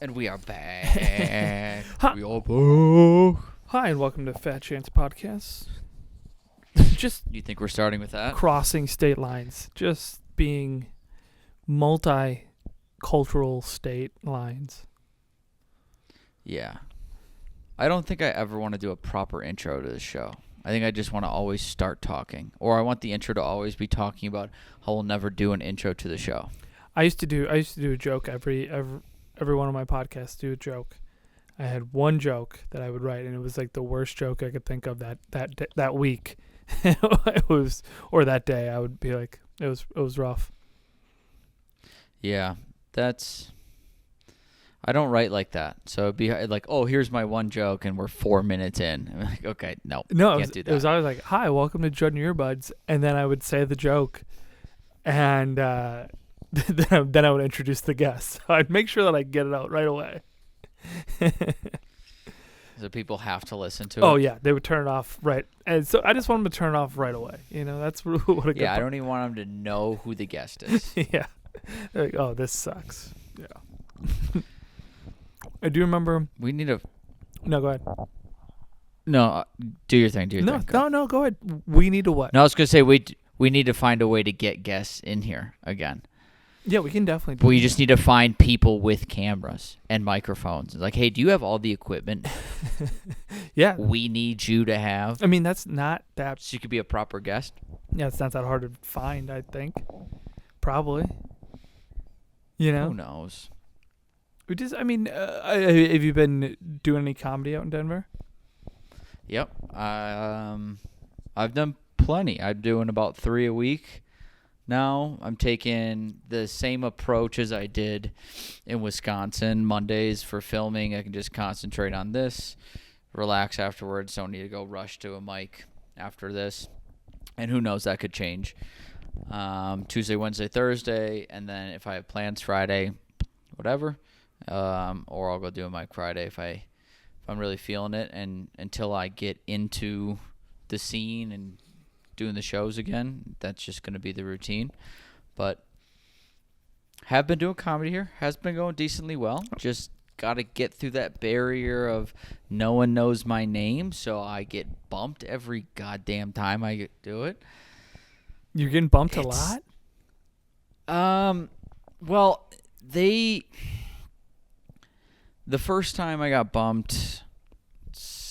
And we are back. Hi. We are back. Hi, and welcome to Fat Chance Podcast. Just You think we're starting with that? crossing state lines, just being multicultural state lines. Yeah. I don't think I ever want to do a proper intro to the show. I think I just want to always start talking. Or I want the intro to always be talking about how we'll never do an intro to the show. I used to do a joke every one of my podcasts. Do a joke. I had one joke that I would write, and it was like the worst joke I could think of that week. It was, or that day. I would be like, it was rough. Yeah. I don't write like that. So it'd be like, oh, here's my one joke, and we're 4 minutes in. I'm like, okay, no, can't do that. It was always like, hi, welcome to Judd and Earbuds, and then I would say the joke, and then I would introduce the guest. So I'd make sure that I get it out right away. So people have to listen to it. Oh yeah, they would turn it off right, and so I just want them to turn it off right away. You know, that's what a good. Yeah, I don't even want them to know who the guest is. Yeah, they're like, oh, this sucks. Yeah. I do remember. We need a... No, go ahead. No, do your thing. Do your thing. No, go ahead. We need to what? No, I was gonna say we need to find a way to get guests in here again. Yeah, we can definitely do We just need to find people with cameras and microphones. It's like, hey, do you have all the equipment Yeah. we need you to have I mean, that's not that. so you could be a proper guest? Yeah, it's not that hard to find. I think. Probably. You know. Who knows? We just. I mean, have you been doing any comedy out in Denver? Yep. I've done plenty. I'm doing about 3 a week now. I'm taking the same approach as I did in Wisconsin. Mondays for filming, I can just concentrate on this, relax afterwards. Don't need to go rush to a mic after this. And who knows, that could change. Tuesday, Wednesday, Thursday, and then if I have plans Friday, whatever. Or I'll go do a mic Friday if I'm really feeling it, and until I get into the scene and doing the shows again, that's just going to be the routine. But have been doing comedy here. Has been going decently well. Just got to get through that barrier of no one knows my name, so I get bumped every goddamn time I do it. You're getting bumped a lot? Well, the first time I got bumped,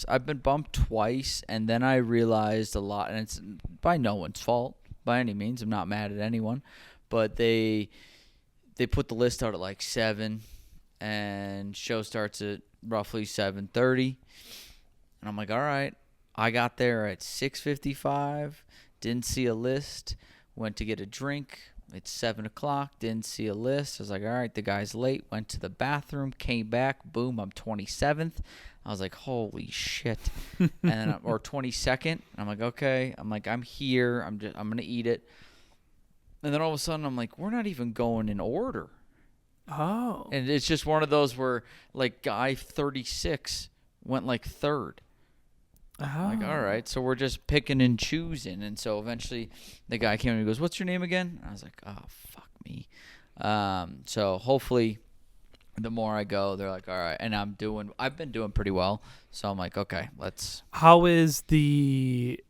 I've been bumped twice, and then I realized a lot, and it's by no one's fault by any means. I'm not mad at anyone, but they put the list out at like 7, and show starts at roughly 7:30, and I'm like, all right. I got there at 6:55, didn't see a list, went to get a drink. It's 7 o'clock, didn't see a list. I was like, all right, the guy's late. Went to the bathroom, came back, boom, I'm 27th. I was like, holy shit. And then or 22nd. I'm like, okay. I'm like, I'm here. I'm going to eat it. And then all of a sudden, I'm like, we're not even going in order. Oh. And it's just one of those where, like, guy 36 went, like, third. I'm like, all right, so we're just picking and choosing. And so eventually the guy came and he goes, what's your name again? And I was like, oh, fuck me. So hopefully the more I go, they're like, all right. And I've been doing pretty well. So I'm like, okay, let's. How is the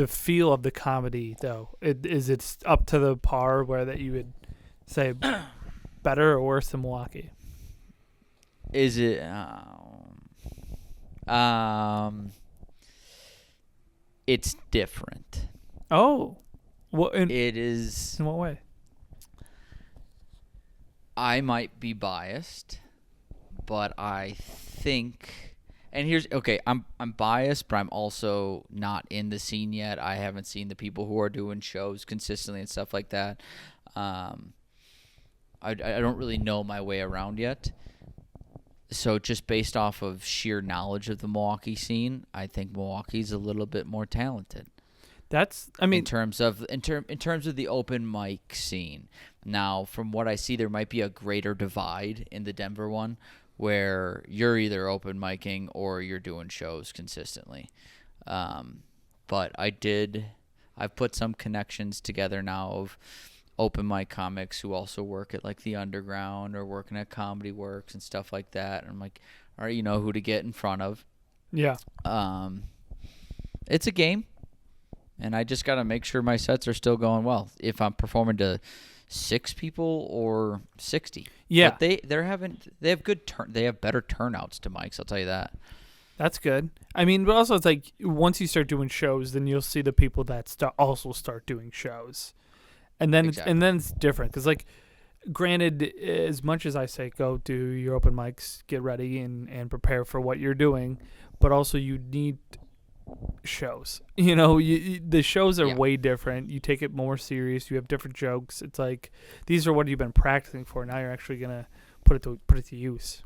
feel of the comedy, though? Is it up to the par where that you would say better or worse than Milwaukee? Is it. It's different. Oh. It is. In what way? I might be biased, but I think, and here's okay. I'm biased, but I'm also not in the scene yet. I haven't seen the people who are doing shows consistently and stuff like that. I don't really know my way around yet. So just based off of sheer knowledge of the Milwaukee scene, I think Milwaukee's a little bit more talented. In terms of the open mic scene. Now, from what I see, there might be a greater divide in the Denver one, where you're either open micing or you're doing shows consistently. But I've put some connections together now of open mic comics who also work at like the Underground or working at Comedy Works and stuff like that. And I'm like, all right, you know who to get in front of. Yeah. It's a game, and I just got to make sure my sets are still going well. If I'm performing to 6 people or 60. Yeah. But they have they have better turnouts to mics, I'll tell you that. That's good. I mean, but also it's like once you start doing shows, then you'll see the people that also start doing shows, and then it's different because like, granted, as much as I say go do your open mics, get ready and prepare for what you're doing, but also you need shows. You know, the shows are way different. You take it more serious. You have different jokes. It's like these are what you've been practicing for. Now you're actually gonna put it to use.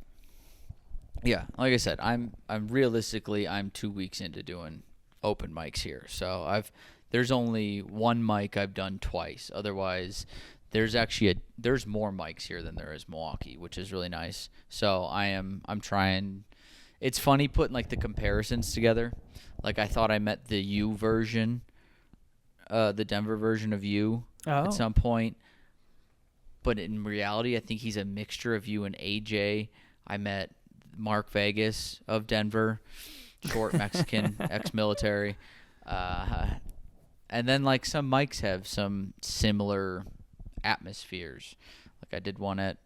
Yeah, like I said, I'm realistically 2 weeks into doing open mics here. So there's only one mic I've done twice. Otherwise, there's more mics here than there is Milwaukee, which is really nice. So I'm trying. It's funny putting like the comparisons together. Like I thought I met the U version, the Denver version of U at some point, but in reality, I think he's a mixture of you and AJ. I met Mark Vegas of Denver, short Mexican, ex-military. And then like some mics have some similar atmospheres. Like I did one at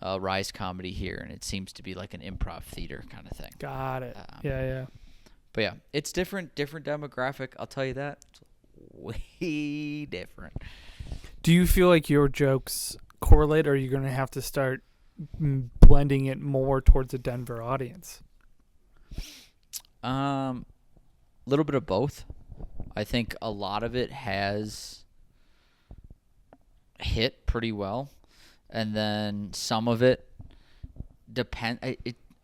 Rise Comedy here, and it seems to be like an improv theater kind of thing. Got it. Yeah. But yeah, it's different demographic, I'll tell you that. It's way different. Do you feel like your jokes correlate, or are you going to have to start blending it more towards a Denver audience? Little bit of both. I think a lot of it has hit pretty well, and then some of it depend. I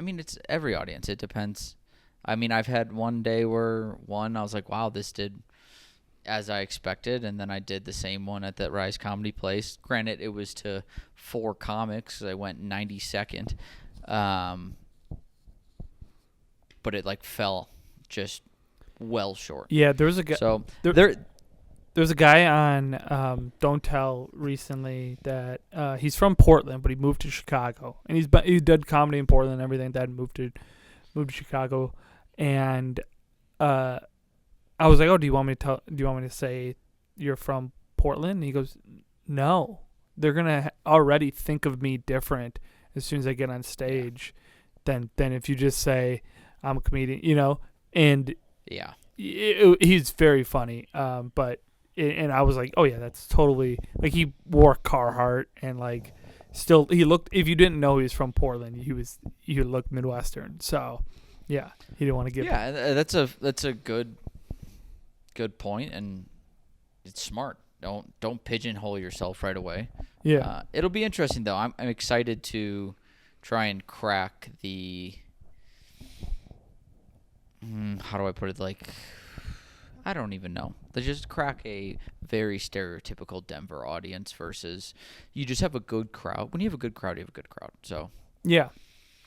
mean, it's every audience. It depends. I mean, I've had one day where I was like, wow, this did as I expected, and then I did the same one at that Rise Comedy place. Granted, it was to 4 comics. I went 92nd, but it like fell just well short. Yeah, there was a guy. So there's a guy on Don't Tell recently that he's from Portland, but he moved to Chicago, and he did comedy in Portland and everything. That moved to Chicago, and I was like, "Oh, do you want me to say you're from Portland?" And he goes, "No, they're gonna already think of me different as soon as I get on stage, than if you just say I'm a comedian, you know." And yeah, he's very funny. But I was like, "Oh yeah, that's totally like." He wore Carhartt and like still he looked. If you didn't know he was from Portland, he looked Midwestern. So yeah, he didn't want to give. Yeah, that's a good point, and it's smart. Don't pigeonhole yourself right away. Yeah, it'll be interesting though. I'm excited to try and crack the. How do I put it? Like, I don't even know. They just crack a very stereotypical Denver audience versus you just have a good crowd. When you have a good crowd, you have a good crowd. So yeah,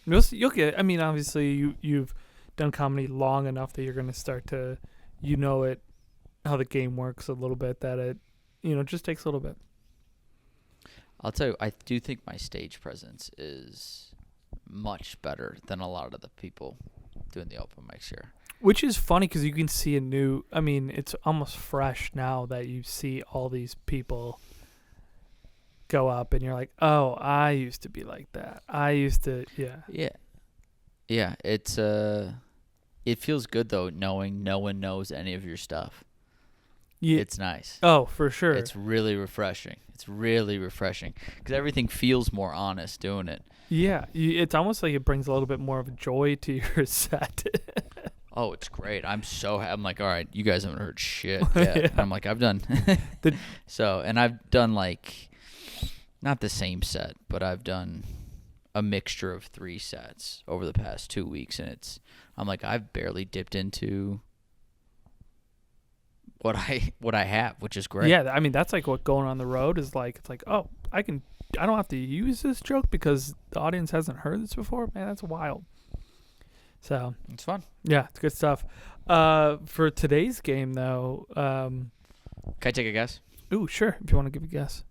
you'll get. I mean, obviously you've done comedy long enough that you're going to start to, it, how the game works a little bit. That it, just takes a little bit. I'll tell you, I do think my stage presence is much better than a lot of the people doing the open mics here. Which is funny because you can see it's almost fresh now that you see all these people go up and you're like, oh, I used to be like that. I used to, yeah. Yeah, it's, it feels good though knowing no one knows any of your stuff. Yeah. It's nice. Oh, for sure. It's really refreshing. Because everything feels more honest doing it. Yeah, it's almost like it brings a little bit more of joy to your set. Oh, it's great. I'm like, all right, you guys haven't heard shit yet. Yeah. I'm like, I've done. And I've done like, not the same set, but I've done a mixture of 3 sets over the past 2 weeks. And I'm like, I've barely dipped into what I have, which is great. Yeah, I mean, that's like what going on the road is like. It's like, oh, I don't have to use this joke because the audience hasn't heard this before. Man, that's wild. So it's fun. Yeah, it's good stuff. For today's game, though, can I take a guess? Ooh, sure. If you want to give a guess.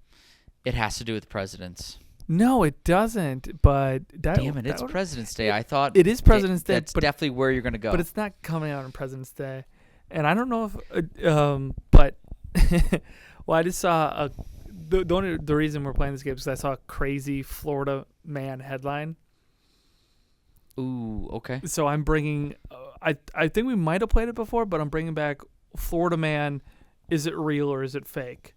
It has to do with presidents. No, it doesn't. But Damn it, it's President's Day. I thought it is President's Day. That's definitely where you're going to go. But it's not coming out on President's Day. And I don't know if, but, well, I just saw the reason we're playing this game is because I saw a crazy Florida man headline. Ooh, okay. So I'm bringing, I think we might have played it before, but I'm bringing back Florida man. Is it real or is it fake?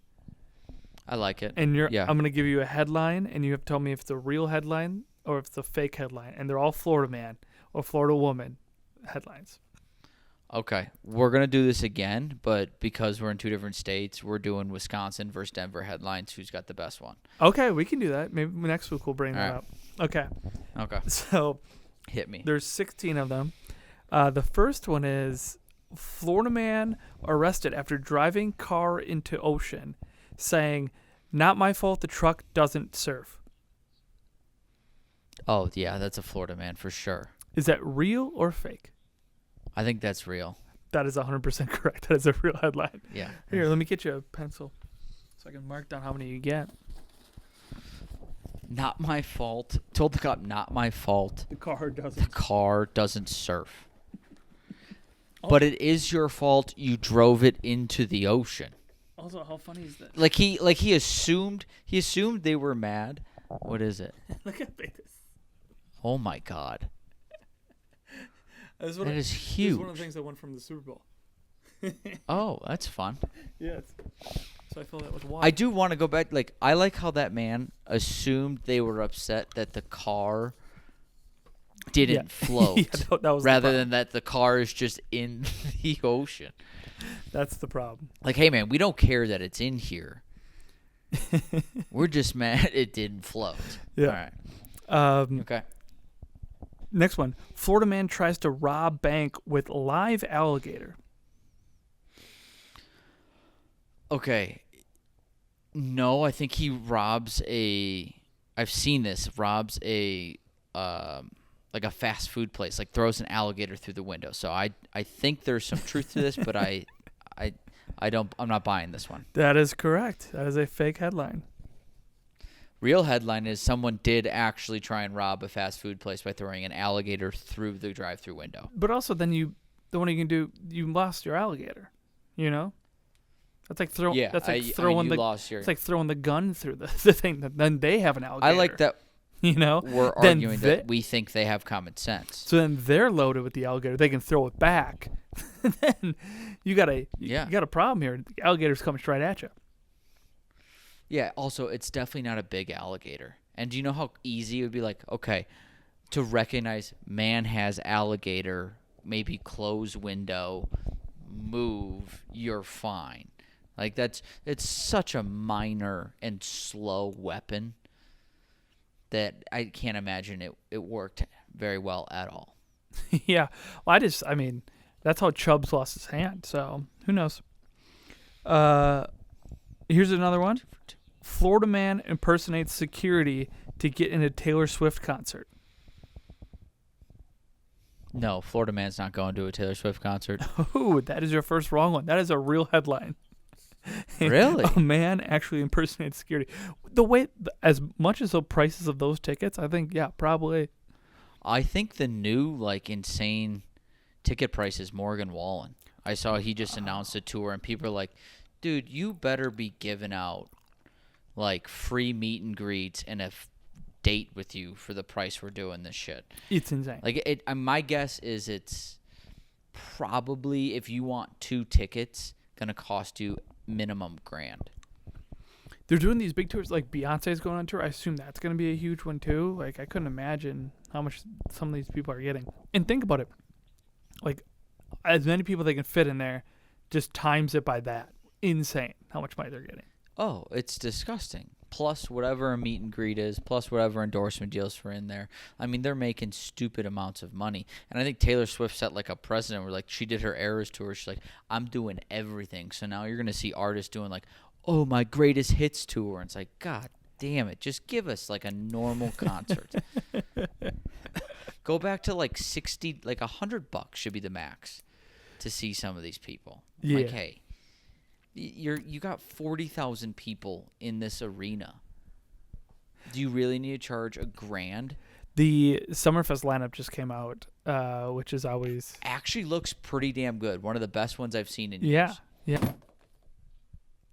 I like it. And I'm going to give you a headline, and you have to tell me if it's a real headline or if it's a fake headline. And they're all Florida man or Florida woman headlines. Okay. We're going to do this again, but because we're in 2 different states, we're doing Wisconsin versus Denver headlines. Who's got the best one? Okay, we can do that. Maybe next week we'll bring that up. Okay. So hit me. There's 16 of them. The first one is Florida man arrested after driving car into ocean, saying, "Not my fault the truck doesn't surf." Oh, yeah, that's a Florida man for sure. Is that real or fake? I think that's real. That is 100% correct. That is a real headline. Yeah. Here, let me get you a pencil so I can mark down how many you get. Not my fault. Told the cop, not my fault. The car doesn't. The car doesn't surf. Oh. But it is your fault you drove it into the ocean. Also, how funny is that? Like he assumed they were mad. What is it? Look how big this. Oh my God. That is huge. It's one of the things I won from the Super Bowl. Oh, that's fun. Yeah. So I filled that with water. I do want to go back. Like, I like how that man assumed they were upset that the car didn't float, that was rather than that the car is just in the ocean. That's the problem. Like, hey, man, we don't care that it's in here. We're just mad it didn't float. Yeah. All right. Okay. Next one. Florida man tries to rob bank with live alligator. Okay. No, I think he robs I've seen this. Robs like a fast food place, like throws an alligator through the window. So I think there's some truth to this, but I'm not buying this one. That is correct. That is a fake headline. Real headline is someone did actually try and rob a fast food place by throwing an alligator through the drive-through window. But also then the one you can do, you lost your alligator, you know? That's like throwing it's like throwing the gun through the thing that then they have an alligator. I like that. You know? We're arguing that we think they have common sense. So then they're loaded with the alligator. They can throw it back. Then you got a problem here. The alligator's coming straight at you. Yeah, also, it's definitely not a big alligator. And do you know how easy it would be, like, okay, to recognize man has alligator, maybe close window, move, you're fine. Like, it's such a minor and slow weapon that I can't imagine it worked very well at all. Yeah. Well, I mean, that's how Chubbs lost his hand, so who knows? Here's another one. Florida man impersonates security to get in a Taylor Swift concert. No, Florida man's not going to a Taylor Swift concert. Oh, that is your first wrong one. That is a real headline. Really? A man actually impersonates security. As much as the prices of those tickets, I think, yeah, probably. I think the new, like, insane ticket price is Morgan Wallen. I saw he just announced a tour, and people are like, dude, you better be giving out, like, free meet and greets and a date with you for the price we're doing this shit. It's insane. Like, my guess is it's probably, if you want 2 tickets, going to cost you minimum $1,000. They're doing these big tours, like Beyonce's going on tour. I assume that's going to be a huge one too. Like, I couldn't imagine how much some of these people are getting. And think about it. Like, as many people they can fit in there, just times it by that. Insane how much money they're getting. Oh, it's disgusting. Plus whatever a meet and greet is, plus whatever endorsement deals are in there. I mean, they're making stupid amounts of money. And I think Taylor Swift set like a precedent where, like, she did her Eras tour. She's like, I'm doing everything. So now you're going to see artists doing, like, oh, my greatest hits tour. And it's like, God damn it. Just give us, like, a normal concert. Go back to, like, $60, like, $100 should be the max to see some of these people. Yeah. Like, hey. You got 40,000 people in this arena. Do you really need to charge $1,000? The Summerfest lineup just came out, which is always Actually looks pretty damn good. One of the best ones I've seen in yeah, years. yeah.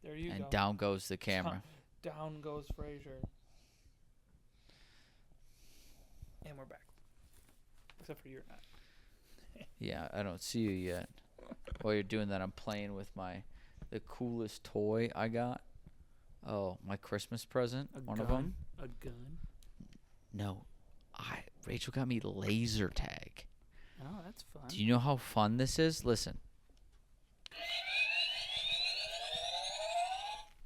There you And go. down goes the camera. Down goes Frazier. And we're back. Except for you're not. Yeah, I don't see you yet. While you're doing that, I'm playing with the coolest toy I got. Oh, my Christmas present. One of them. A gun. No, Rachel got me laser tag. Oh, that's fun. Do you know how fun this is? Listen.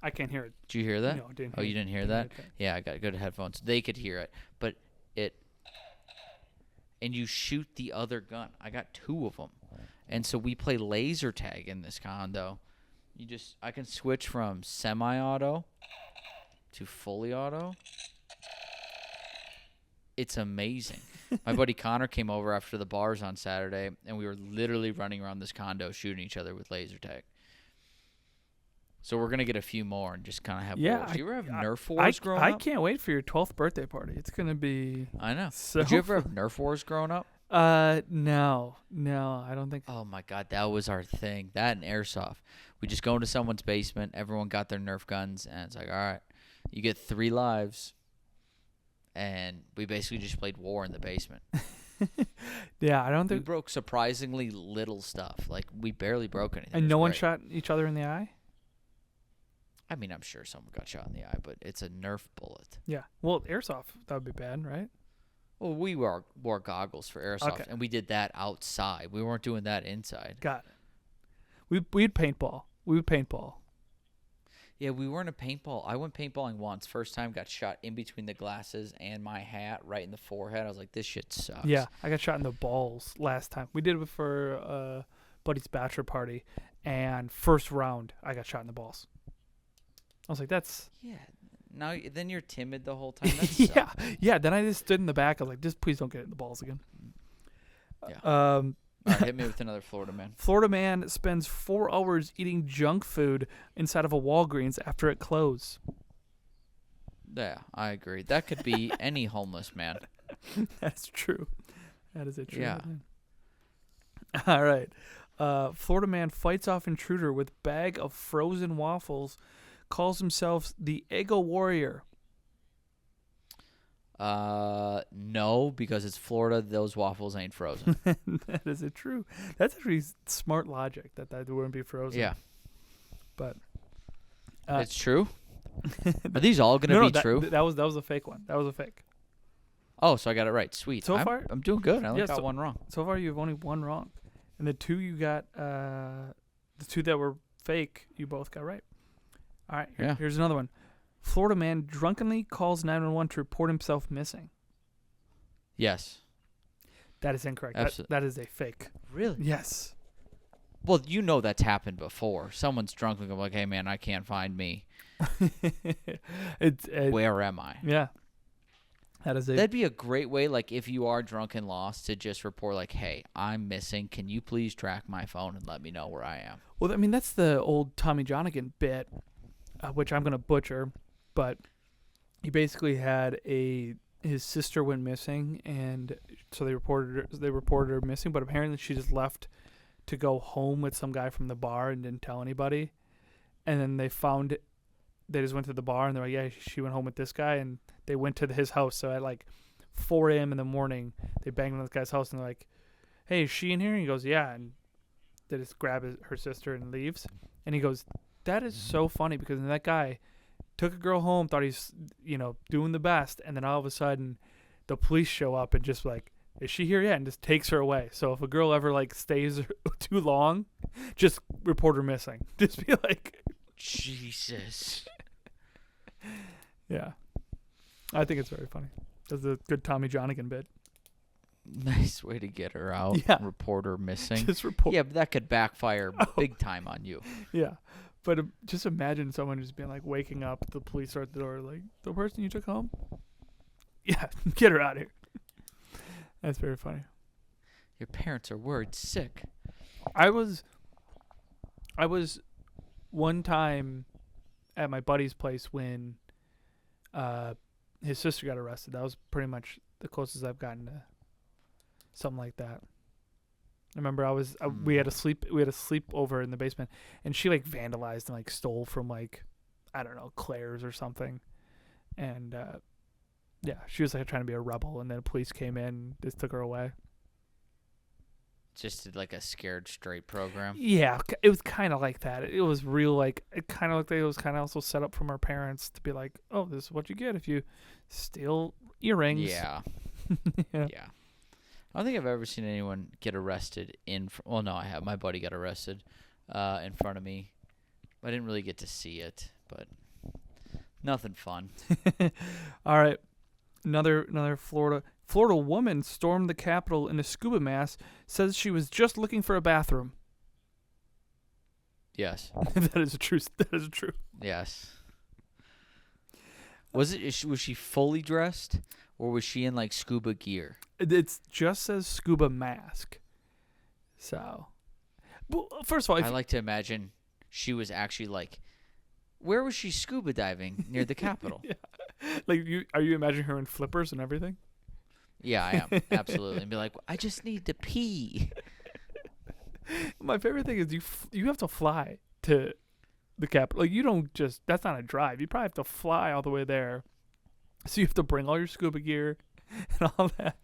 I can't hear it. Did you hear that? No, I didn't. Oh, you didn't hear that? Yeah, I got good headphones. They could hear it, but and you shoot the other gun. I got 2 of them, and so we play laser tag in this condo. I can switch from semi-auto to fully auto. It's amazing. My buddy Connor came over after the bars on Saturday, and we were literally running around this condo shooting each other with laser tag. So we're gonna get a few more and just kind of have wars. Do you ever have Nerf wars growing up? I can't wait for your 12th birthday party. It's gonna be. I know. So Did you ever have Nerf wars growing up? No, I don't think. Oh my God, that was our thing. That and airsoft. We just go into someone's basement. Everyone got their Nerf guns, and it's like, all right, you get 3 lives. And we basically just played war in the basement. Yeah, I don't think. We broke surprisingly little stuff. Like, we barely broke anything. And no one shot each other in the eye? I mean, I'm sure someone got shot in the eye, but it's a Nerf bullet. Yeah. Well, airsoft, that would be bad, right? Well, we wore goggles for airsoft, and we did that outside. We weren't doing that inside. Got it. We'd paintball. We would paintball. Yeah, we weren't a paintball. I went paintballing once. First time, got shot in between the glasses and my hat, right in the forehead. I was like, this shit sucks. Yeah, I got shot in the balls last time. We did it for buddy's bachelor party, and first round, I got shot in the balls. I was like, that's... Yeah. Now, then you're timid the whole time. That yeah. sucks. Yeah, then I just stood in the back. I was like, just please don't get it in the balls again. Yeah. All right, hit me with another Florida man. Florida man spends 4 hours eating junk food inside of a Walgreens after it closed. Yeah, I agree. That could be any homeless man. That's true. That is a true thing. Yeah. All right. Florida man fights off intruder with bag of frozen waffles, calls himself the Eggo Warrior. No, because it's Florida. Those waffles ain't frozen. That is a true. That's actually smart logic that wouldn't be frozen. Yeah. But it's true? Are these all going to be true? That was a fake one. That was a fake. Oh, so I got it right. Sweet. So far, I'm doing good. I only got one wrong. So far, you've only one wrong. And the 2 you got, the 2 that were fake, you both got right. All right, here's another one. Florida man drunkenly calls 911 to report himself missing. Yes. That is incorrect. That is a fake. Really? Yes. Well, you know that's happened before. Someone's drunk and go like, hey, man, I can't find me. Where am I? Yeah. That'd be a great way, like, if you are drunk and lost, to just report, like, hey, I'm missing. Can you please track my phone and let me know where I am? Well, I mean, that's the old Tommy Johnigan bit, which I'm going to butcher, but he basically had his sister went missing, and so they reported her missing, but apparently she just left to go home with some guy from the bar and didn't tell anybody. And then they just went to the bar, and they're like, yeah, she went home with this guy, and they went to his house. So at like 4 a.m. in the morning, they banged on this guy's house, and they're like, hey, is she in here? And he goes, yeah. And they just grab her sister and leaves. And he goes, that is so funny, because that guy took a girl home, thought he's, doing the best. And then all of a sudden the police show up and just like, is she here yet? And just takes her away. So if a girl ever like stays too long, just report her missing. Just be like, Jesus. Yeah. I think it's very funny. That's a good Tommy Johnigan bit. Nice way to get her out. Yeah. Report her missing. Just report. Yeah, but that could backfire big time on you. Yeah. But just imagine someone just being like waking up, the police are at the door, like, the person you took home? Yeah, get her out of here. That's very funny. Your parents are worried sick. I was one time at my buddy's place when his sister got arrested. That was pretty much the closest I've gotten to something like that. I remember we had a sleepover in the basement, and she like vandalized and like stole from like, I don't know, Claire's or something, and yeah, she was like trying to be a rebel, and then the police came in, just took her away. Just did like a scared straight program. Yeah, it was kind of like that. It was real, like it kind of looked like it was kind of also set up from her parents to be like, oh, this is what you get if you steal earrings. Yeah. Yeah. Yeah. I don't think I've ever seen anyone get arrested well, no, I have. My buddy got arrested in front of me. I didn't really get to see it, but nothing fun. All right. Another Florida woman stormed the Capitol in a scuba mask, says she was just looking for a bathroom. Yes. That is true. That is true. Yes. Was she fully dressed, or was she in like scuba gear? It just says scuba mask. So, well, first of all, I like to imagine she was actually like, where was she scuba diving near the Capitol? Yeah. Like, are you imagining her in flippers and everything? Yeah, I am, absolutely. And be like, I just need to pee. My favorite thing is you have to fly to the Capitol. Like, you don't just, that's not a drive. You probably have to fly all the way there. So you have to bring all your scuba gear and all that.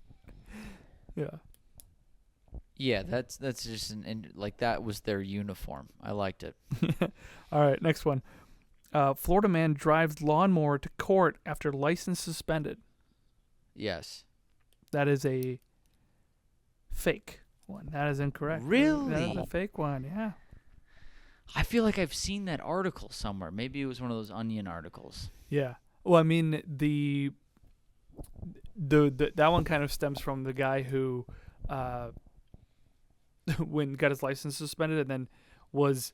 Yeah. Yeah, that's just like that was their uniform. I liked it. All right, next one. Florida man drives lawnmower to court after license suspended. Yes. That is a fake one. That is incorrect. Really? That is a fake one, yeah. I feel like I've seen that article somewhere. Maybe it was one of those Onion articles. Yeah. Well, I mean, the that one kind of stems from the guy who when got his license suspended and then was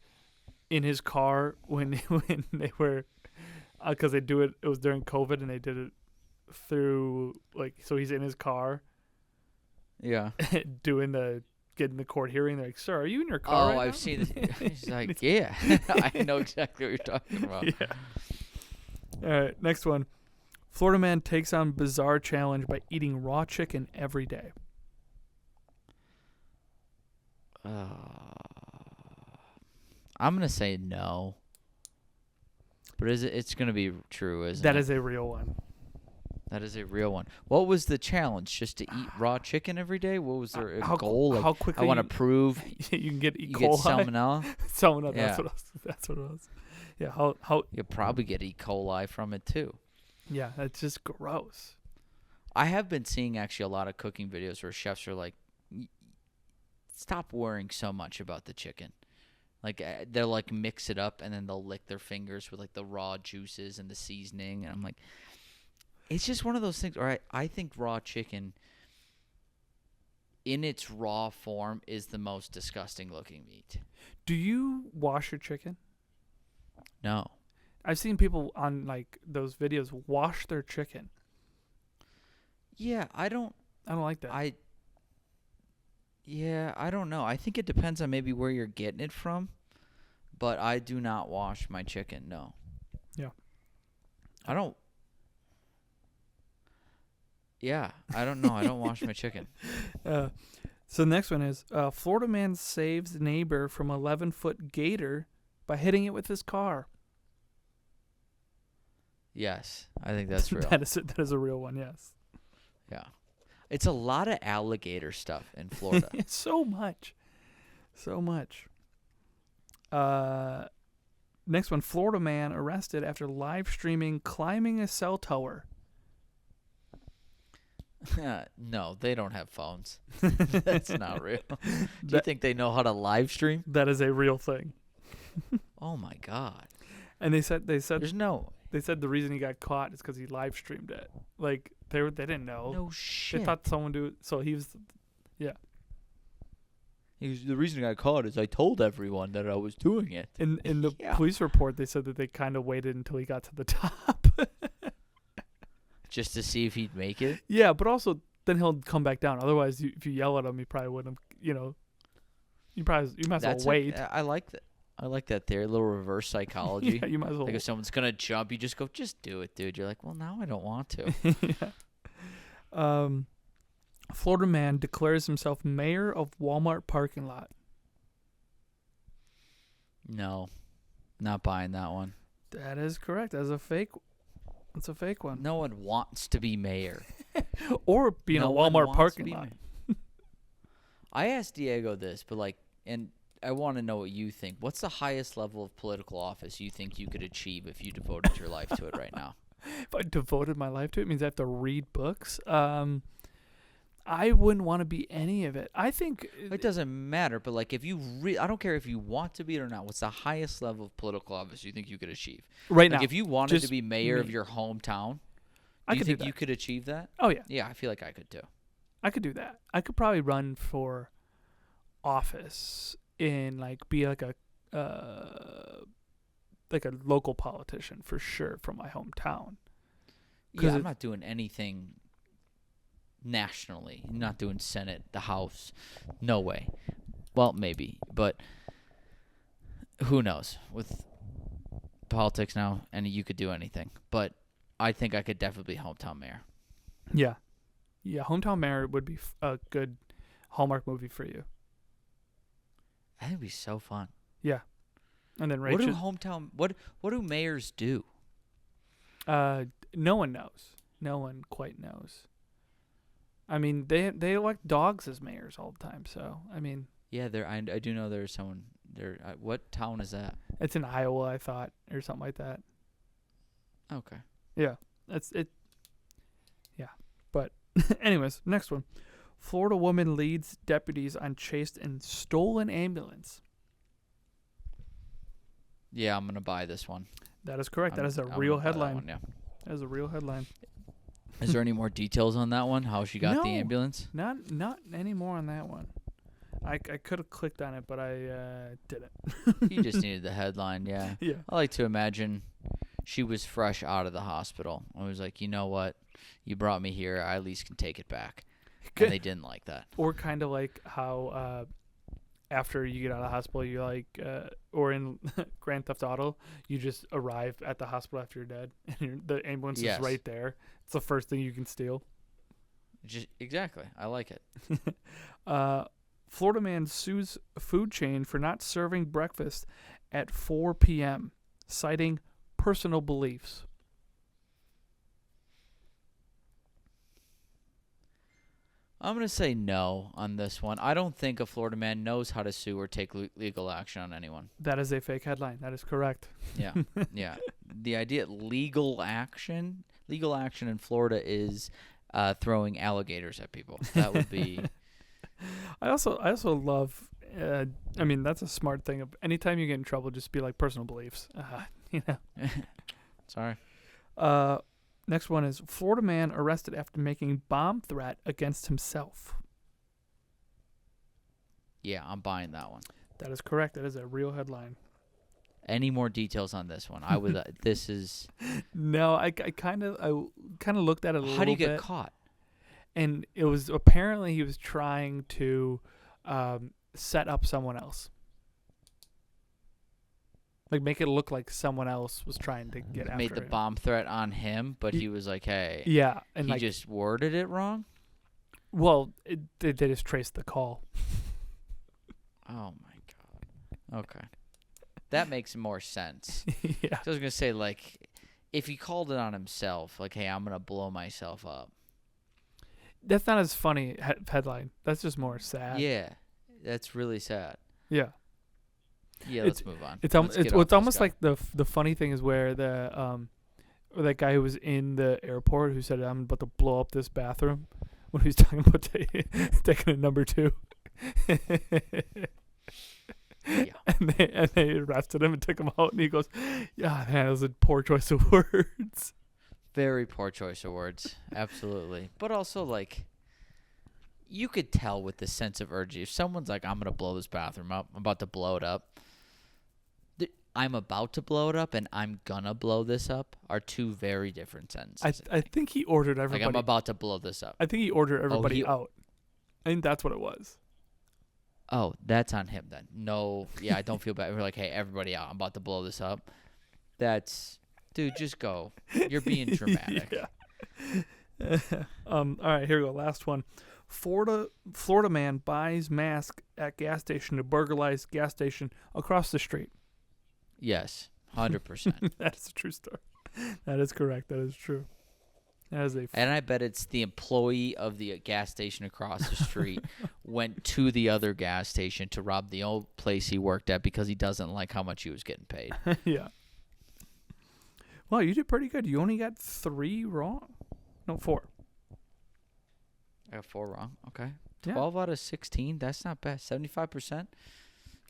in his car when they were because it was during COVID and they did it through like, so he's in his car Yeah. getting the court hearing. They're like, sir, are you in your car? Oh, right I've now? seen it. He's like, yeah. I know exactly what you're talking about. Yeah. All right, next one. Florida man takes on bizarre challenge by eating raw chicken every day. I'm gonna say no, but it's gonna be true, isn't it? That is a real one. That is a real one. What was the challenge? Just to eat raw chicken every day? What was their goal? How quickly I want to prove you can get E. you coli. get salmonella. Salmonella. Yeah. That's what it was. Yeah. How? You'll probably get E. coli from it too. Yeah. That's just gross. I have been seeing actually a lot of cooking videos where chefs are like, stop worrying so much about the chicken. Like they'll like mix it up and then they'll lick their fingers with like the raw juices and the seasoning, and I'm like, it's just one of those things. All right, I think raw chicken in its raw form is the most disgusting looking meat. Do you wash your chicken? No. I've seen people on like those videos wash their chicken. Yeah, I don't like that. I don't know. I think it depends on maybe where you're getting it from, but I do not wash my chicken. No. Yeah. I don't. Yeah, I don't know. I don't wash my chicken. So the next one is Florida man saves neighbor from 11-foot gator by hitting it with his car. Yes, I think that's real. That is a real one. Yes. Yeah. It's a lot of alligator stuff in Florida. So much. Next one, Florida man arrested after live streaming climbing a cell tower. No, they don't have phones. That's not real. Do you think they know how to live stream? That is a real thing. Oh my god. And they said There's no. They said the reason he got caught is because he live streamed it. Like they didn't know. No shit. They thought someone do it. So he was, yeah. The reason I got caught is I told everyone that I was doing it. In the Yeah. police report, they said that they kind of waited until he got to the top. Just to see if he'd make it? Yeah, but also then he'll come back down. Otherwise, if you yell at him, he probably wouldn't. You might as well wait. I like that. I like that theory. A little reverse psychology. Yeah, you might as well. Like if someone's gonna jump, you just go, just do it, dude. You're like, well, now I don't want to. Yeah. Florida man declares himself mayor of Walmart parking lot. No, not buying that one. That is correct. That's a fake. It's a fake one. No one wants to be mayor. Or be in a Walmart parking lot. I asked Diego this, but and I want to know what you think. What's the highest level of political office you think you could achieve if you devoted your life to it right now? If I devoted my life to it, means I have to read books. I wouldn't want to be any of it. I think it doesn't matter, but if you I don't care if you want to be it or not. What's the highest level of political office you think you could achieve right now? If you wanted to be mayor of your hometown, do you think you could achieve that? Oh yeah. Yeah, I feel like I could too. I could do that. I could probably run for office in be like a local politician for sure from my hometown. Yeah, I'm not doing anything nationally. I'm not doing Senate, the House. No way. Well, maybe, but who knows? With politics now, and you could do anything. But I think I could definitely be hometown mayor. Yeah. Yeah, hometown mayor would be a good Hallmark movie for you. I think it'd be so fun. Yeah. And then Rachel. What do mayors do? No one knows. No one quite knows. I mean, they elect dogs as mayors all the time. So I mean. Yeah, I do know there's someone there. What town is that? It's in Iowa, I thought, or something like that. Okay. Yeah, that's it. Yeah, but anyways, next one. Florida woman leads deputies on chase in stolen ambulance. Yeah, I'm gonna buy this one. That is correct. That is a real headline. One, yeah. That is a real headline. Is there any more details on that one? How she got the ambulance? Not any more on that one. I could have clicked on it, but I didn't. You just needed the headline, yeah. Yeah. I like to imagine she was fresh out of the hospital. I was like, you know what? You brought me here. I at least can take it back. And they didn't like that. Or kind of like how after you get out of the hospital, you or in Grand Theft Auto, you just arrive at the hospital after you're dead, and the ambulance is right there. It's the first thing you can steal. Exactly. I like it. Florida man sues food chain for not serving breakfast at 4 p.m., citing personal beliefs. I'm going to say no on this one. I don't think a Florida man knows how to sue or take legal action on anyone. That is a fake headline. That is correct. Yeah. Yeah. The idea legal action in Florida is throwing alligators at people. That would be I also love I mean, that's a smart thing. Anytime you get in trouble, just be like personal beliefs. You know. Sorry. Next one is Florida man arrested after making bomb threat against himself. Yeah, I'm buying that one. That is correct. That is a real headline. Any more details on this one? I would. This is. No, I kind of looked at it a little bit. How do you get caught? And it was apparently he was trying to set up someone else. Like, make it look like someone else was trying to get after him. Made the bomb threat on him, but he was like, hey. Yeah. And he just worded it wrong? Well, they just traced the call. Oh, my God. Okay. That makes more sense. Yeah. So I was going to say, if he called it on himself, hey, I'm going to blow myself up. That's not as funny headline. That's just more sad. Yeah. That's really sad. Yeah. Yeah, let's move on. It's almost like the funny thing is where that guy who was in the airport who said, I'm about to blow up this bathroom, when he was talking about taking a number 2. Yeah. And they arrested him and took him out, and he goes, yeah, man, that was a poor choice of words. Very poor choice of words. Absolutely. But also, you could tell with the sense of urgency. If someone's like, I'm going to blow this bathroom up, I'm about to blow it up. I'm about to blow it up and I'm going to blow this up are two very different sentences. I think he ordered everybody. I'm about to blow this up. I think he ordered everybody out. I think that's what it was. Oh, that's on him then. No, yeah, I don't feel bad. We're like, hey, everybody out. I'm about to blow this up. Dude, just go. You're being dramatic. Yeah. All right, here we go. Last one. Florida man buys mask at gas station to burglarize gas station across the street. Yes, 100%. That is a true story. That is correct. That is true. That is And I bet it's the employee of the gas station across the street went to the other gas station to rob the old place he worked at because he doesn't like how much he was getting paid. Yeah. Well, you did pretty good. You only got 3 wrong. No, 4. I got 4 wrong. Okay. Yeah. 12 out of 16. That's not bad. 75%.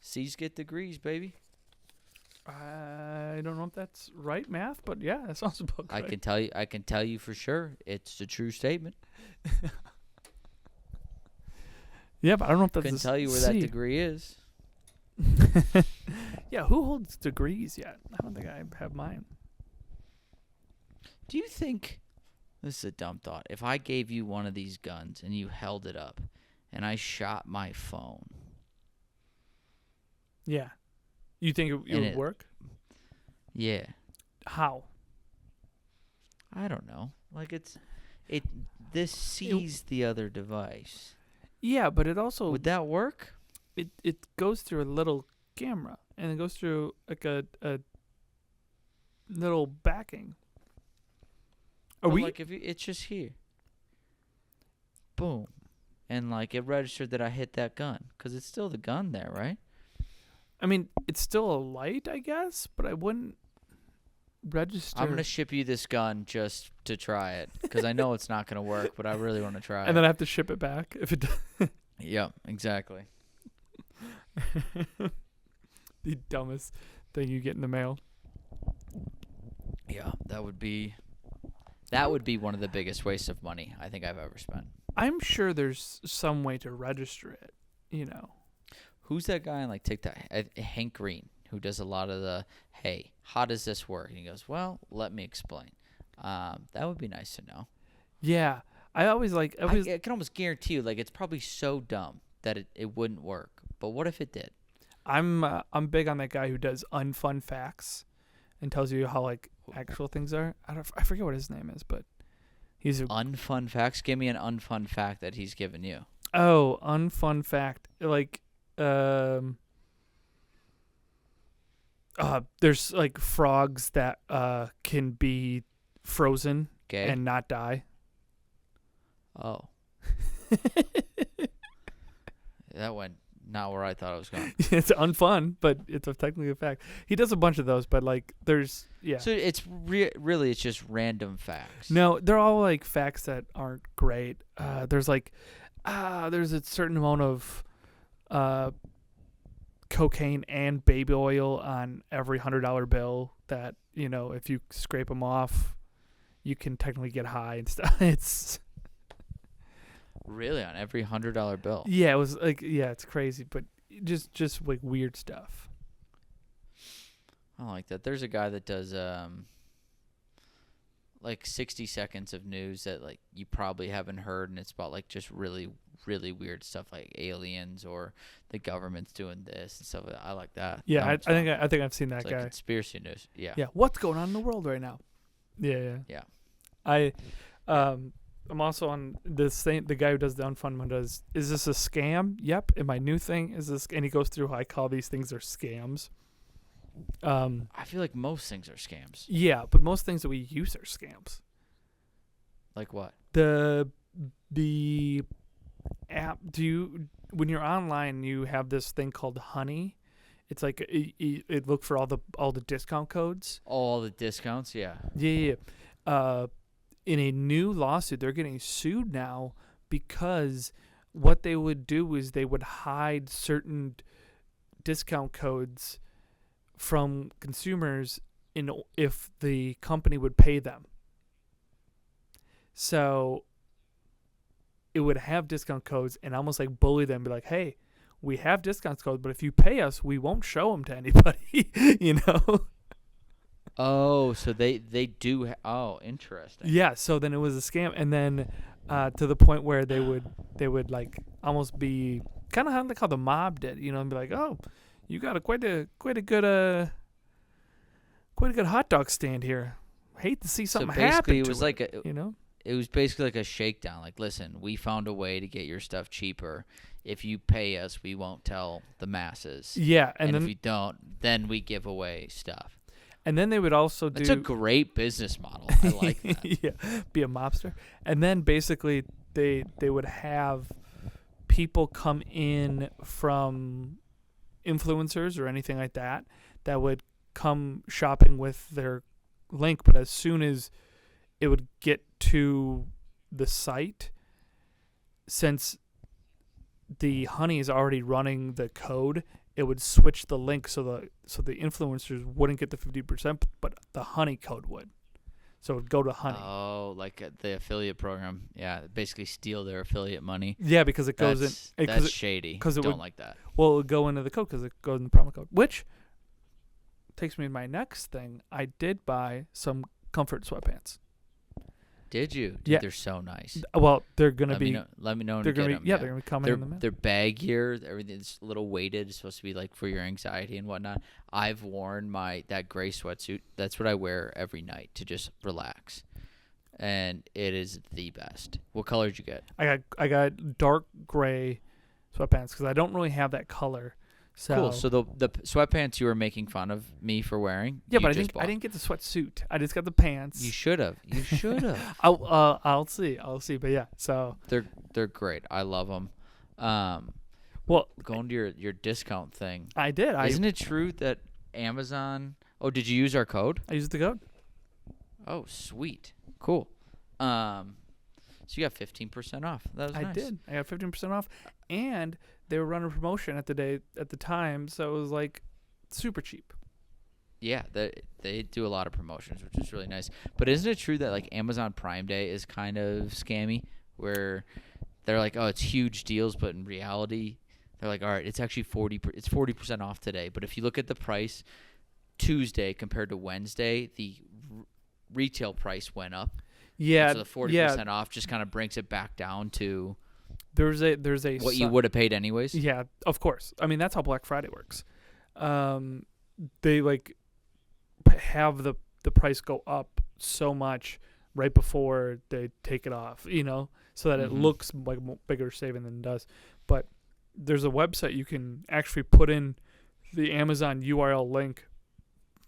C's get degrees, baby. I don't know if that's right math, but yeah, that sounds about right. I can tell you for sure it's a true statement. Yeah, but I don't know if that's I can tell you where that degree is. Yeah, who holds degrees yet? I don't think I have mine. Do you think, this is a dumb thought, if I gave you one of these guns and you held it up and I shot my phone? Yeah. You think it would work? Yeah. How? I don't know. Like this sees the other device. Yeah, but it also would that work? It goes through a little camera and it goes through like a little backing. Like if it's just here, boom, and like it registered that I hit that gun because it's still the gun there, right? I mean, it's still a light, I guess, but I wouldn't register. I'm gonna ship you this gun just to try it because I know it's not gonna work, but I really want to try it. And then I have to ship it back if it does. Yep, exactly. The dumbest thing you get in the mail. Yeah, that would be one of the biggest wastes of money I think I've ever spent. I'm sure there's some way to register it, you know. Who's that guy on like TikTok? Hank Green, who does a lot of the, hey, how does this work? And he goes, well, let me explain. That would be nice to know. Yeah. I can almost guarantee you, like, it's probably so dumb that it wouldn't work. But what if it did? I'm big on that guy who does unfun facts and tells you how like actual things are. I forget what his name is, but he's unfun facts. Give me an unfun fact that he's given you. Oh, unfun fact. Like there's like frogs that can be frozen and not die. Oh. That went not where I thought it was going. It's unfun, but it's technically a fact. He does a bunch of those, but like there's So it's really it's just random facts. No, they're all like facts that aren't great. There's like there's a certain amount of cocaine and baby oil on every $100 bill that, you know, if you scrape them off, you can technically get high and stuff. It's really on every $100 bill. Yeah, it was like it's crazy, but just like weird stuff. I like that. There's a guy that does like 60 seconds of news that like you probably haven't heard, and it's about like just really really weird stuff like aliens or the government's doing this and stuff. I like that. Yeah, I think I've seen that it's guy. Like conspiracy news. Yeah. Yeah. What's going on in the world right now? Yeah. I'm also on the guy who does the unfun one does, is this a scam? Yep. And my new thing is this, and he goes through how I call these things are scams. I feel like most things are scams. Yeah, but most things that we use are scams. Like what? The app, when you're online, you have this thing called Honey. It's like it look for all the discount codes. All the discounts, yeah. Yeah. In a new lawsuit, they're getting sued now because what they would do is they would hide certain discount codes from consumers if the company would pay them. So it would have discount codes and almost like bully them, be like, hey, we have discount codes, but if you pay us, we won't show them to anybody, you know? Oh, so they do. Oh, interesting. Yeah. So then it was a scam, and then to the point where they would like almost be kind of like how the mob did, and be like, oh, you got quite a good hot dog stand here. Hate to see something happen. It was to like it, it was basically like a shakedown. Like, listen, we found a way to get your stuff cheaper. If you pay us, we won't tell the masses. Yeah, and if we don't, then we give away stuff. And then they would also It's a great business model. I like that. Yeah, be a mobster. And then basically they would have people come in from influencers or anything like that would come shopping with their link, but as soon as it would get to the site, since the honey is already running the code, it would switch the link so the influencers wouldn't get the 50%, but the honey code would. So it would go to honey. Oh, like the affiliate program. Yeah, basically steal their affiliate money. Yeah, because it goes in. That's shady. Don't like that. Well, it would go into the code because it goes in the promo code, which takes me to my next thing. I did buy some comfort sweatpants. Did you? Dude, yeah. They're so nice. Well, they're going to be... Let me know when they're you get gonna them. Yeah, they're going to be coming in the mail. They're baggier. Everything's a little weighted. It's supposed to be like for your anxiety and whatnot. I've worn that gray sweatsuit. That's what I wear every night to just relax. And it is the best. What color did you get? I got dark gray sweatpants because I don't really have that color. So. Cool. So the sweatpants you were making fun of me for wearing. Yeah, but I didn't get the sweatsuit. I just got the pants. You should have. I'll see. But yeah, so they're great. I love them. Well, going to your discount thing. I did. Isn't it true that Amazon? Oh, did you use our code? I used the code. Oh, sweet. Cool. So you got 15% off. That was nice. I did. I got 15% off, and they were running a promotion at the time, so it was like super cheap. Yeah, they do a lot of promotions, which is really nice. But isn't it true that like Amazon Prime Day is kind of scammy, where they're like, oh, it's huge deals, but in reality, they're like, all right, it's actually 40% off today. But if you look at the price Tuesday compared to Wednesday, the retail price went up. Yeah, and so the 40% off just kind of brings it back down to there's a what you would have paid anyways. Yeah, of course. I mean, that's how Black Friday works. They like have the price go up so much right before they take it off, so that it looks like bigger saving than it does. But there's a website you can actually put in the Amazon URL link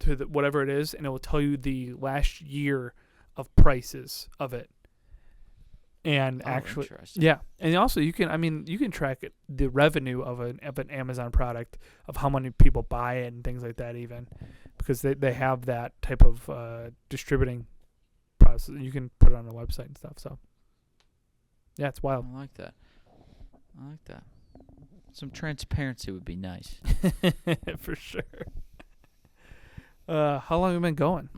to whatever it is, and it will tell you the last year of prices of it. And actually, yeah, and also you can track the revenue of an Amazon product, of how many people buy it and things like that, even because they have that type of distributing process. You can put it on the website and stuff. So yeah, it's wild. I like that. Some transparency would be nice. For sure. How long have we been going?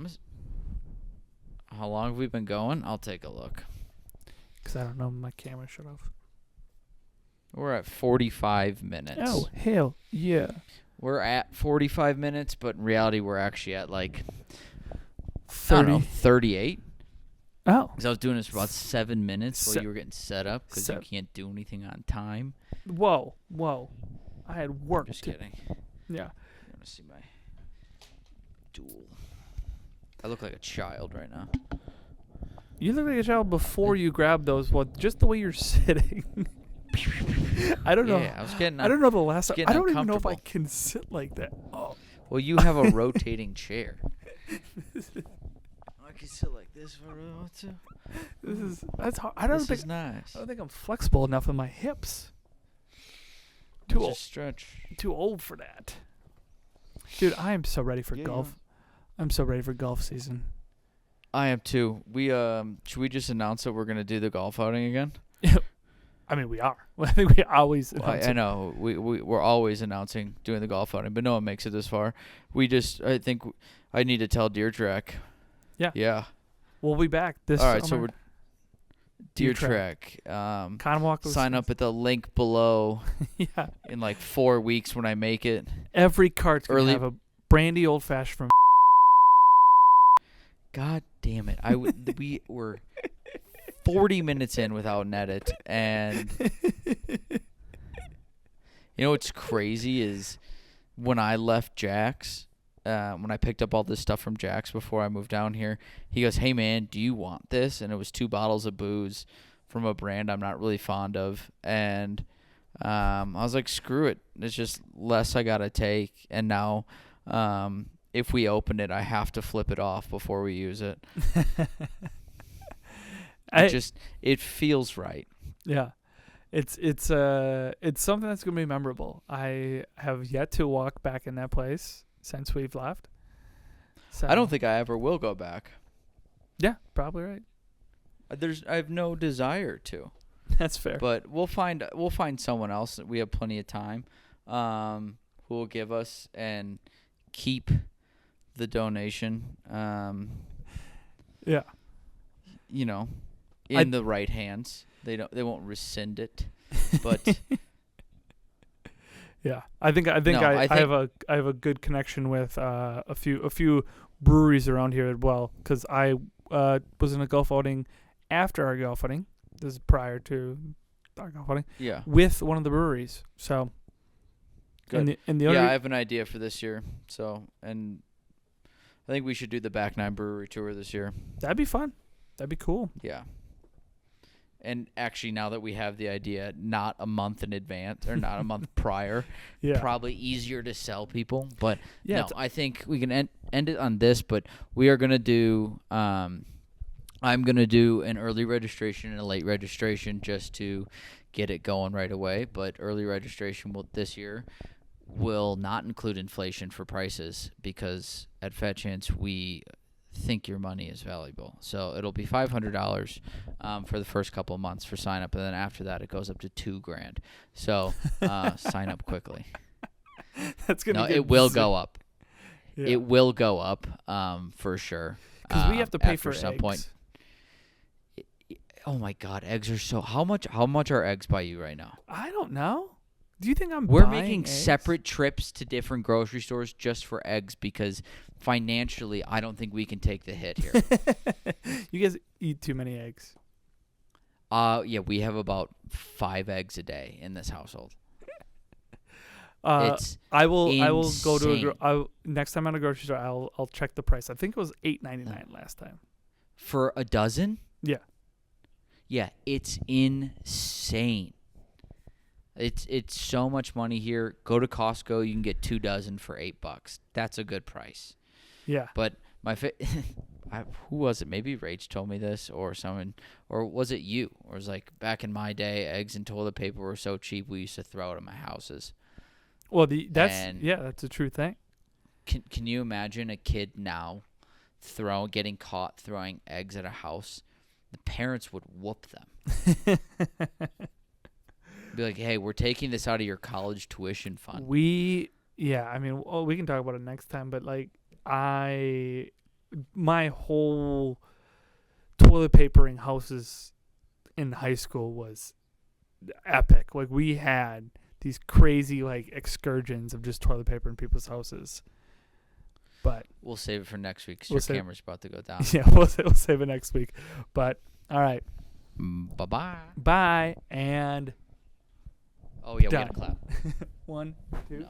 How long have we been going? I'll take a look. Because I don't know, my camera shut off. We're at 45 minutes. Oh, hell yeah. We're at 45 minutes, but in reality, we're actually at like 38. Oh. Because I was doing this for about 7 minutes while you were getting set up because you can't do anything on time. Whoa. I had work. Just kidding. Yeah. You want to see my duel? I look like a child right now. You look like a child before you grab those. Well, just the way you're sitting. I don't know. Yeah, I don't know the last time. I don't even know if I uncomfortable. can sit like that. Oh. Well, you have a rotating chair. I can sit like this if I really want to. That's hard. I don't This is nice. think I'm flexible enough in my hips. Too old. Just stretch. Too old for that. Dude, I am so ready for golf. I'm so ready for golf season. I am too. Should we just announce that we're gonna do the golf outing again? I mean, we are. I think we always. I know we're always announcing doing the golf outing, but no one makes it this far. I think I need to tell Deer Track. Yeah. Yeah. We'll be back this. All right, summer. so we're Deer Track. Sign up at the link below. Yeah. In like 4 weeks when I make it. Every cart's gonna have a brandy old fashioned from. God damn it! We were 40 minutes in without an edit, and You know what's crazy is when I left Jack's, when I picked up all this stuff from Jack's before I moved down here, he goes, "Hey man, do you want this?" And it was 2 bottles of booze from a brand I'm not really fond of, and I was like, "Screw it, it's just less I gotta take." And now, if we open it, I have to flip it off before we use it. It feels right. Yeah. It's something that's gonna be memorable. I have yet to walk back in that place since we've left. So I don't think I ever will go back. Yeah, probably right. I have no desire to. That's fair. But we'll find someone else. We have plenty of time, who will give us and keep the donation. Yeah. You know, in the right hands. They won't rescind it, but yeah, I think I have a good connection with a few breweries around here as well, because I was in a golf outing after our golf outing. This is prior to our golf outing. Yeah, with one of the breweries. So good. I have an idea for this year. So, and I think we should do the Back Nine Brewery tour this year. That'd be fun. That'd be cool. Yeah. And actually, now that we have the idea, not a month in advance or not a month prior, probably easier to sell people. But I think we can end it on this. But we are going to do I'm going to do an early registration and a late registration just to get it going right away. But early registration this year will not include inflation for prices, because at Fat Chance we think your money is valuable. So it'll be $500 for the first couple of months for sign up, and then after that it goes up to $2,000. So sign up quickly. That's gonna it will go up. Yeah. It will go up for sure. Because we have to pay for some eggs. Point. Oh my God, eggs are so. How much are eggs by you right now? I don't know. Do you think We're buying making eggs? separate trips to different grocery stores just for eggs, because financially I don't think we can take the hit here. You guys eat too many eggs. Yeah, we have about 5 eggs a day in this household. It's I will go insane. to next time I'm at a grocery store. I'll check the price. I think it was $8.99 last time. For a dozen? Yeah. Yeah, it's insane. It's so much money here. Go to Costco, you can get 2 dozen for $8. That's a good price. Yeah. But who was it? Maybe Rach told me this, or someone, or was it you? Or it was like, back in my day, eggs and toilet paper were so cheap we used to throw it in my houses. Well, that's a true thing. Can you imagine a kid now getting caught throwing eggs at a house? The parents would whoop them. Be like, "Hey, we're taking this out of your college tuition fund." We can talk about it next time, but like my whole toilet papering houses in high school was epic. Like, we had these crazy like excursions of just toilet paper in people's houses. But we'll save it for next week, because your camera's about to go down. Yeah, we'll save it next week. But all right. Bye-bye. Bye. And oh, yeah, done. we got to clap. 1, 2. No.